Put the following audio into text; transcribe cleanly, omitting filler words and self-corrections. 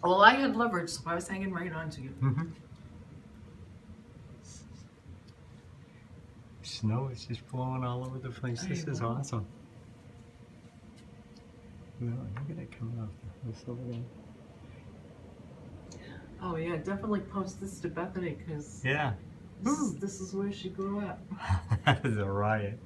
Well, I had leverage, so I was hanging right onto you. Mm-hmm. Snow is just blowing all over the place. I This is know. awesome. No, look at it coming off this over there. Oh yeah, definitely post this to Bethany because Yeah. this is where she grew up. That is a riot.